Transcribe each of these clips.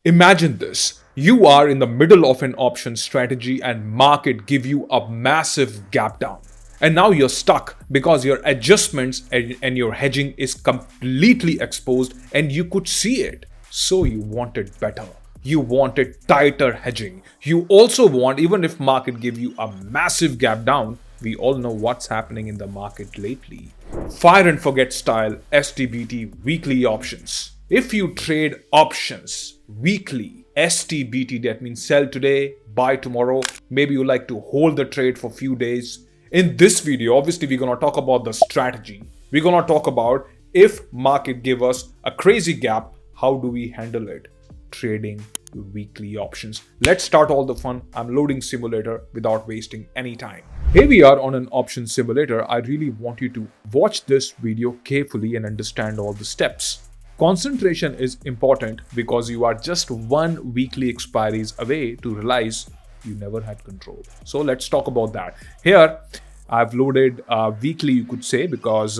Imagine this. You are in the middle of an option strategy and market give you a massive gap down. And now you're stuck because your adjustments and your hedging is completely exposed and you could see it. So you wanted better. You wanted tighter hedging. You also want, even if market give you a massive gap down, we all know what's happening in the market lately. Fire and forget style STBT weekly options. If you trade options weekly, STBT, that means sell today, buy tomorrow. Maybe you like to hold the trade for a few days. In this video, obviously, we're going to talk about the strategy. We're going to talk about if market give us a crazy gap, how do we handle it? Trading weekly options. Let's start all the fun. I'm loading simulator without wasting any time. Here we are on an option simulator. I really want you to watch this video carefully and understand all the steps. Concentration is important because you are just one weekly expiries away to realize you never had control. So let's talk about that. Here, I've loaded weekly, you could say, because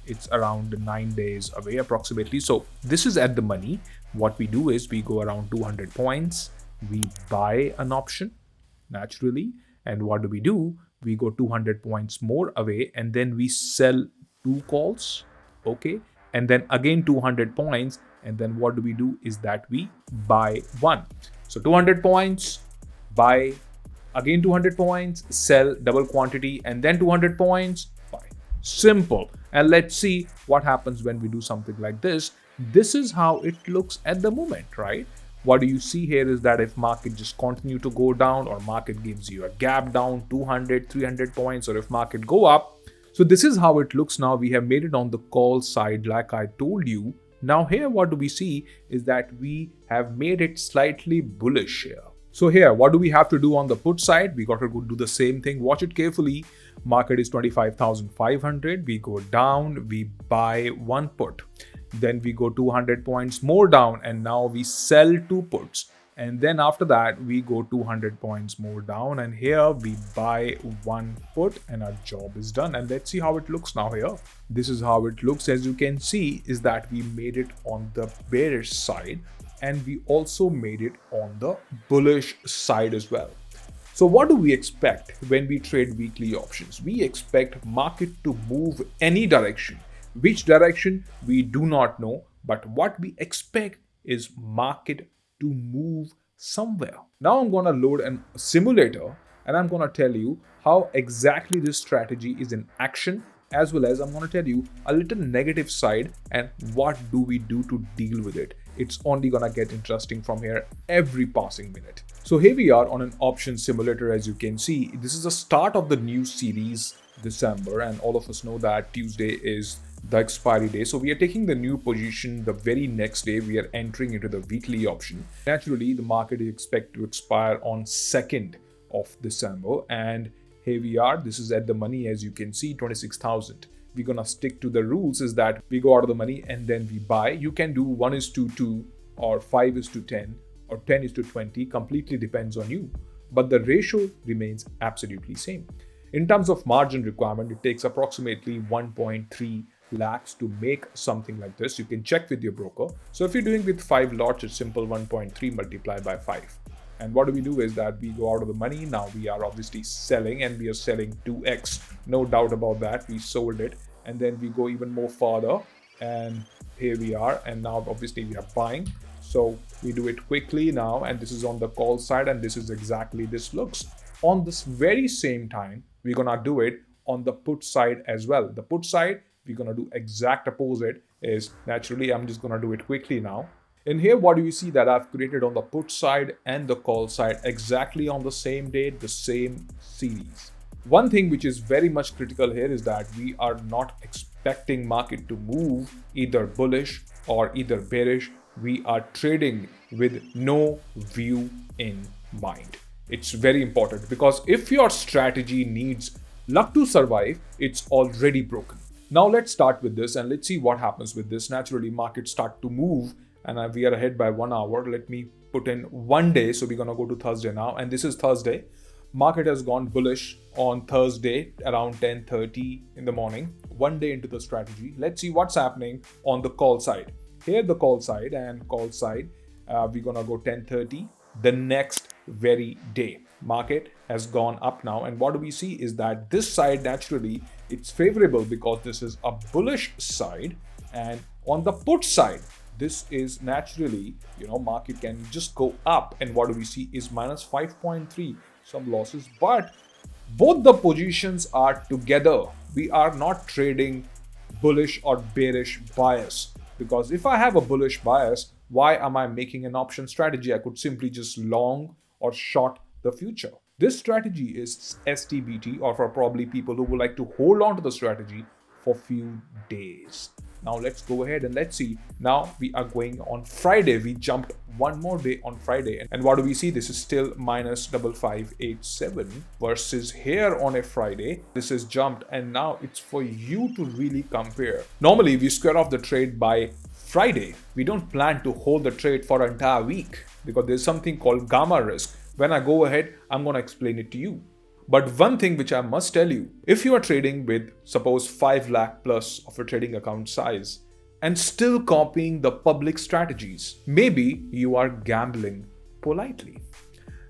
it's around 9 days away approximately. So this is at the money. What we do is we go around 200 points. We buy an option naturally. And what do? We go 200 points more away and then we sell 2 calls. Okay. And then again 200 points. And then what do is that we buy 1. So 200 points, buy, again 200 points, sell double quantity, and then 200 points, buy. Simple. And let's see what happens when we do something like this. This is how it looks at the moment, right? What do you see here is that if market just continue to go down or market gives you a gap down 200, 300 points, or if market go up. So this is how it looks now. We have made it on the call side like I told you. Now here what do we see is that we have made it slightly bullish here. So here, what do we have to do on the put side? We got to go do the same thing. Watch it carefully. Market is 25,500. We go down, we buy 1 put. Then we go 200 points more down and now we sell 2 puts. And then after that, we go 200 points more down and here we buy 1 put and our job is done. And let's see how it looks now here. This is how it looks. As you can see is that we made it on the bearish side and we also made it on the bullish side as well. So what do we expect when we trade weekly options? We expect market to move any direction. Which direction, we do not know, but what we expect is market to move somewhere. Now I'm going to load a simulator and I'm going to tell you how exactly this strategy is in action, as well as I'm going to tell you a little negative side and what do we do to deal with it. It's only going to get interesting from here every passing minute. So here we are on an option simulator. As you can see, this is the start of the new series, December, and all of us know that Tuesday is the expiry day. So we are taking the new position the very next day. We are entering into the weekly option. Naturally, the market is expected to expire on 2nd of December. And here we are. This is at the money, as you can see, 26,000. We're going to stick to the rules is that we go out of the money and then we buy. You can do 1:2 or 5:10 or 10:20. Completely depends on you. But the ratio remains absolutely same. In terms of margin requirement, it takes approximately 1.3 lakhs to make something like this. You can check with your broker. So if you're doing with 5 lots, it's simple 1.3 multiplied by 5. And what we do is that we go out of the money. Now we are obviously selling and we are selling 2x. No doubt about that. We sold it and then we go even more further and here we are. And now obviously we are buying. So we do it quickly now and this is on the call side and this is exactly this looks. On this very same time, we're going to do it on the put side as well. The put side, we're going to do exact opposite is naturally, I'm just going to do it quickly now. And here, what do you see that I've created on the put side and the call side exactly on the same date, the same series. One thing which is very much critical here is that we are not expecting market to move either bullish or either bearish. We are trading with no view in mind. It's very important because if your strategy needs luck to survive, it's already broken. Now let's start with this and let's see what happens with this. Naturally, markets start to move and we are ahead by 1 hour. Let me put in 1 day. So we're going to go to Thursday now. And this is Thursday. Market has gone bullish on Thursday around 10:30 in the morning. 1 day into the strategy. Let's see what's happening on the call side. Here the call side we're gonna go 10:30 the next very day. Market has gone up now, and what do we see is that this side naturally it's favorable because this is a bullish side, and on the put side this is naturally, market can just go up, and what do we see is minus 5.3, some losses, but both the positions are together. We are not trading bullish or bearish bias, because if I have a bullish bias, why am I making an option strategy? I could simply just long or short the future. This strategy is STBT, or for probably people who would like to hold on to the strategy for few days. Now let's go ahead and let's see. Now we are going on Friday. We jumped one more day on Friday, and what do we see? This is still minus 5587 versus here on a Friday this is jumped, and now it's for you to really compare. Normally we square off the trade by Friday. We don't plan to hold the trade for an entire week because there's something called gamma risk. When I go ahead, I'm going to explain it to you. But one thing which I must tell you, if you are trading with suppose 5 lakh plus of a trading account size and still copying the public strategies, maybe you are gambling politely.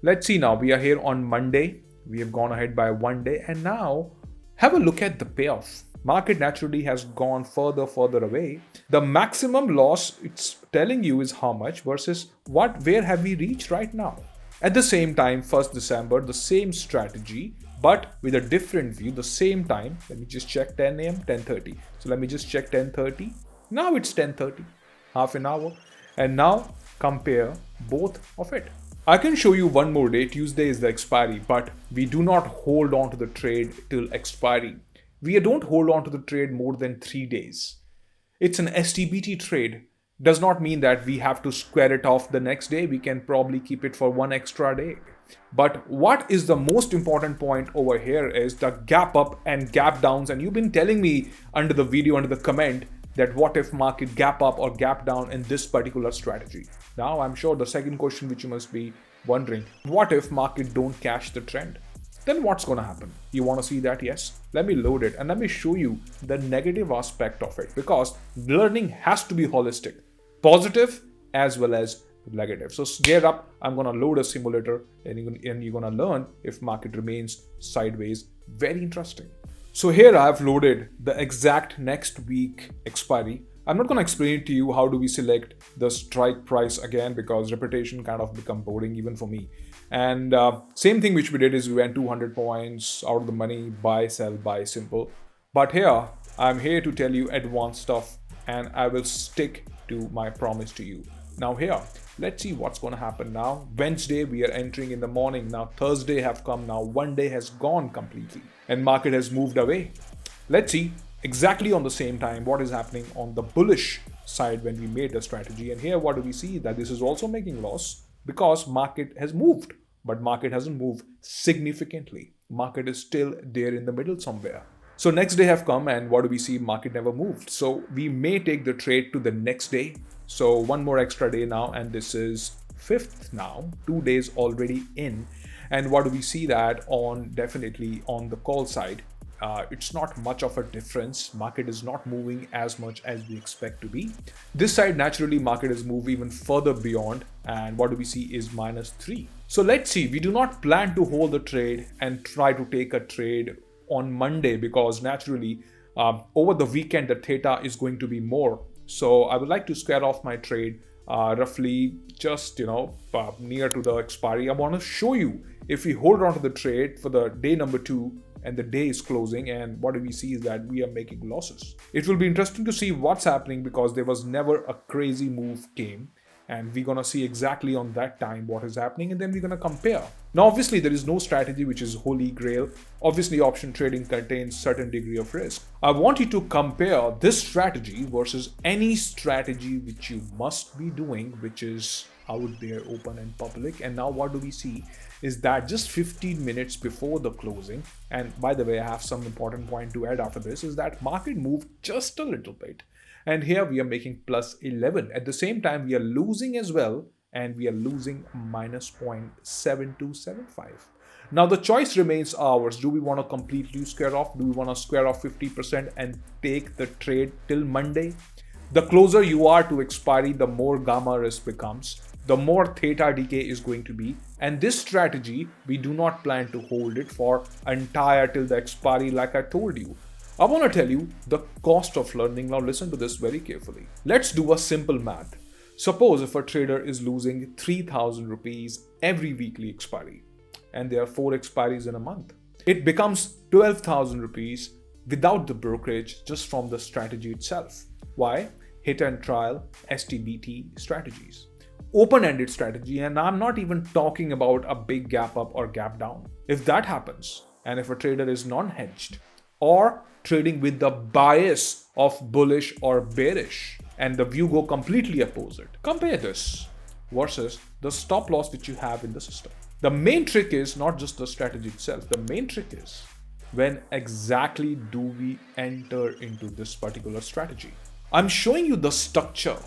Let's see now, we are here on Monday. We have gone ahead by one day, and now have a look at the payoff. Market naturally has gone further away. The maximum loss it's telling you is how much versus where have we reached right now. At the same time, 1st December, the same strategy, but with a different view, the same time. Let me just check 10 a.m., 10:30. So let me just check 10:30. Now it's 10:30, half an hour. And now compare both of it. I can show you one more day. Tuesday is the expiry, but we do not hold on to the trade till expiry. We don't hold on to the trade more than 3 days. It's an STBT trade. Does not mean that we have to square it off the next day. We can probably keep it for one extra day. But what is the most important point over here is the gap up and gap downs. And you've been telling me under the video, under the comment, that what if market gap up or gap down in this particular strategy? Now I'm sure the second question which you must be wondering, what if market don't catch the trend? Then what's going to happen? You want to see that? Yes. Let me load it and let me show you the negative aspect of it, because learning has to be holistic, positive as well as negative. So gear up. I'm going to load a simulator, and you're going to learn if market remains sideways. Very interesting. So here I've loaded the exact next week expiry. I'm not going to explain to you how do we select the strike price again, because repetition kind of become boring even for me. And same thing which we did is we went 200 points out of the money, buy, sell, buy, simple. But here, I'm here to tell you advanced stuff, and I will stick to my promise to you. Now here, let's see what's going to happen now. Wednesday, we are entering in the morning. Now Thursday have come. Now one day has gone completely and market has moved away. Let's see exactly on the same time what is happening on the bullish side when we made the strategy. And here, what do we see? That this is also making loss because market has moved, but market hasn't moved significantly. Market is still there in the middle somewhere. So next day have come, and what do we see? Market never moved. So we may take the trade to the next day. So one more extra day now, and this is 5th now, 2 days already in. And what do we see that on definitely on the call side? It's not much of a difference. Market is not moving as much as we expect to be. This side, naturally, market has moved even further beyond. And what do we see is -3. So let's see, we do not plan to hold the trade and try to take a trade on Monday, because naturally over the weekend, the theta is going to be more. So I would like to square off my trade roughly just, near to the expiry. I want to show you if we hold on to the trade for the day number 2 and the day is closing, and what do we see is that we are making losses. It will be interesting to see what's happening, because there was never a crazy move came, and we're going to see exactly on that time what is happening, and then we're going to compare. Now, obviously, there is no strategy which is holy grail. Obviously, option trading contains certain degree of risk. I want you to compare this strategy versus any strategy which you must be doing, which is out there, open and public. And now what do we see is that just 15 minutes before the closing, and by the way, I have some important point to add after this, is that market moved just a little bit. And here we are making +11. At the same time, we are losing as well, and we are losing -0.7275. Now the choice remains ours. Do we want to completely square off? Do we want to square off 50% and take the trade till Monday? The closer you are to expiry, the more gamma risk becomes. the more theta decay is going to be. And this strategy, we do not plan to hold it for entire till the expiry like I told you. I want to tell you the cost of learning. Now listen to this very carefully. Let's do a simple math. Suppose if a trader is losing 3,000 rupees every weekly expiry, and there are 4 expiries in a month, it becomes 12,000 rupees without the brokerage, just from the strategy itself. Why? Hit and trial STBT strategies. Open-ended strategy, and I'm not even talking about a big gap up or gap down. If that happens, and if a trader is non-hedged or trading with the bias of bullish or bearish, and the view go completely opposite, compare this versus the stop loss which you have in the system. The main trick is not just the strategy itself. The main trick is when exactly do we enter into this particular strategy. I'm showing you the structure,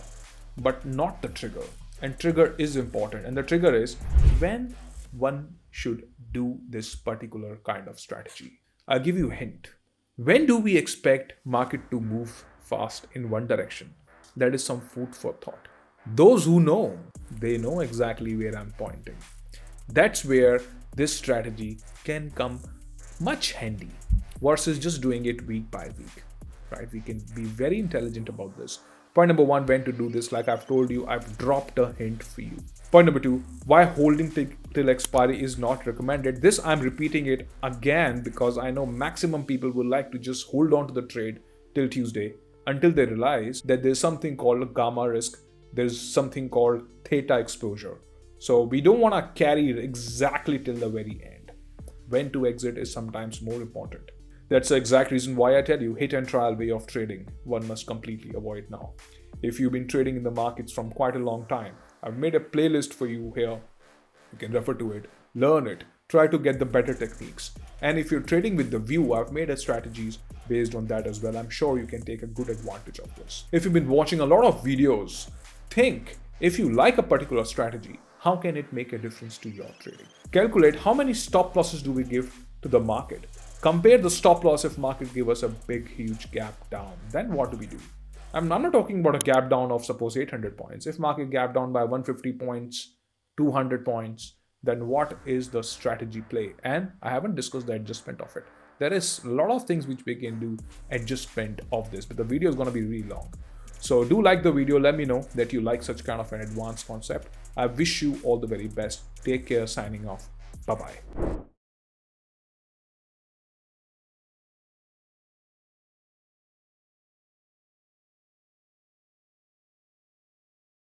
but not the trigger. And trigger is important. And the trigger is when one should do this particular kind of strategy. I'll give you a hint. When do we expect market to move fast in one direction? That is some food for thought. Those who know, they know exactly where I'm pointing. That's where this strategy can come much handy versus just doing it week by week, right? We can be very intelligent about this. Point number 1, when to do this. Like I've told you, I've dropped a hint for you. Point number 2, why holding till expiry is not recommended. This I'm repeating it again because I know maximum people would like to just hold on to the trade till Tuesday until they realize that there's something called gamma risk. There's something called theta exposure. So we don't want to carry it exactly till the very end. When to exit is sometimes more important. That's the exact reason why I tell you hit and trial way of trading one must completely avoid now. If you've been trading in the markets from quite a long time, I've made a playlist for you here. You can refer to it, learn it, try to get the better techniques. And if you're trading with the view, I've made strategies based on that as well. I'm sure you can take a good advantage of this. If you've been watching a lot of videos, think if you like a particular strategy, how can it make a difference to your trading? Calculate how many stop losses do we give to the market. Compare the stop loss if market give us a big, huge gap down. Then what do we do? I'm not talking about a gap down of suppose 800 points. If market gap down by 150 points, 200 points, then what is the strategy play? And I haven't discussed the adjustment of it. There is a lot of things which we can do adjustment of this, but the video is going to be really long. So do like the video. Let me know that you like such kind of an advanced concept. I wish you all the very best. Take care. Signing off. Bye-bye.